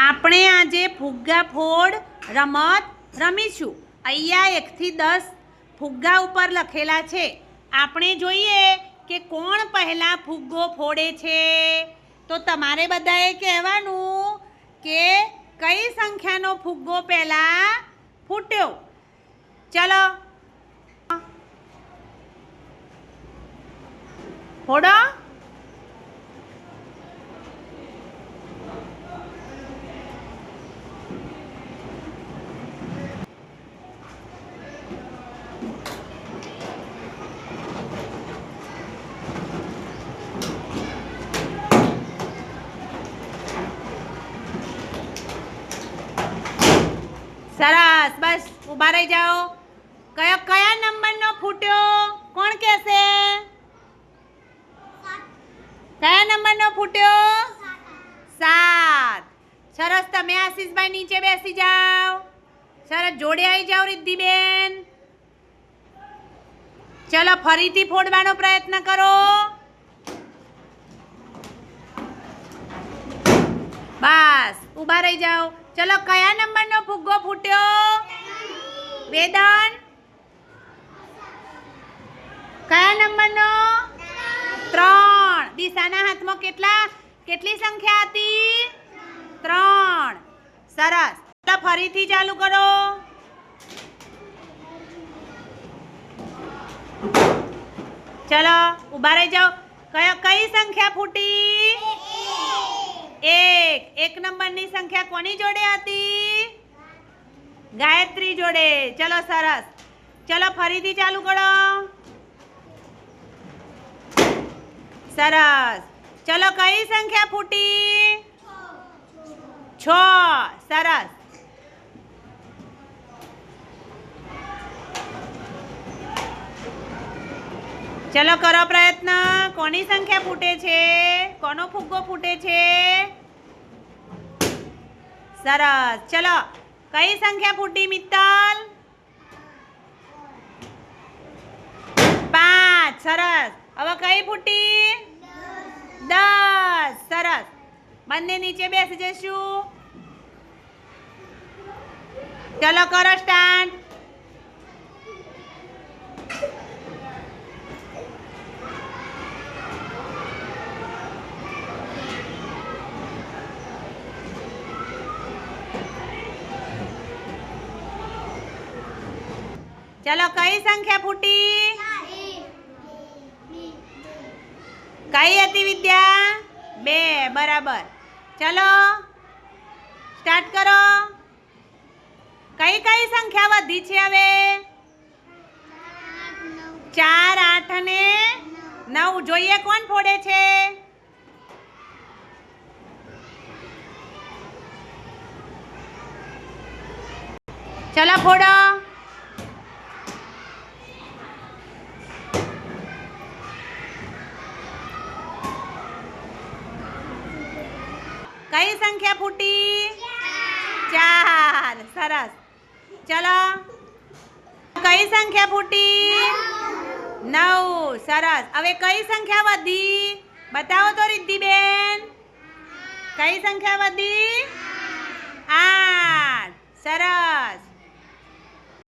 આપણે આજે ફુગ્ગા ફોડ રમત રમીશું. અહીંયા 1 થી 10 ફુગ્ગા ઉપર લખેલા છે. આપણે જોઈએ કે કોણ પહેલાં ફુગ્ગો ફોડે છે. તો તમારે બધાએ કહેવાનું કે કઈ સંખ્યાનો ફુગ્ગો પહેલાં ફૂટ્યો. ચલો ફોડો. સરસ, બસ ઊભા રહી જાઓ. કયા નંબરનો ફૂટ્યો? કોણ કહેશે? કયા નંબરનો ફૂટ્યો? 7. સરસ, તમે આશીષભાઈ નીચે બેસી જાઓ. સરસ, જોડે આવી જાઓ રિદ્ધિબેન. ચલો ફરીથી ફોડવાનો પ્રયત્ન કરો. બસ ઊભા રહી જાઓ. ચલો કયા નંબરનો ફુગ્ગો ફૂટ્યો? વેદન, કયા નંબરનો? 3. દિશાના હાથમાં કેટલી સંખ્યા હતી? 3. સરસ, ચલો ફરીથી ચાલુ કરો. ચલો ઊભા રહી જાઓ. કઈ સંખ્યા ફૂટી? 1 નંબરની સંખ્યા કોની જોડે હતી? ગાયત્રી જોડે. ચલો સરસ, ચલો ફરીથી ચાલુ કરો. સરસ, ચલો કઈ સંખ્યા ફૂટી? 6. સરસ, ચલો કરો પ્રયત્ન. કોની સંખ્યા ફૂટે છે? કોનો ફુગ્ગો ફૂટે છે? સરસ, ચલો કઈ સંખ્યા ફૂટી મિત્તલ? 5. સરસ, હવે કઈ ફૂટી? 10. સરસ, બંને નીચે બેસી જશું. ચલો કરો સ્ટાર્ટ. ચલો કઈ સંખ્યા ફૂટી? કઈ હતી વિદ્યા? 2. બરાબર. ચલો સ્ટાર્ટ કરો. કઈ સંખ્યા વધી છે હવે? 4, 8 અને 9. જોઈએ કોણ ફોડે છે? ચલો ફોડો. કઈ સંખ્યા ફૂટી? 4. સરસ, ચલો કઈ સંખ્યા ફૂટી? 9. સરસ, હવે કઈ સંખ્યા વધી? બતાવો તો રિદ્ધિબેન. કઈ સંખ્યા વધી? 8. સરસ.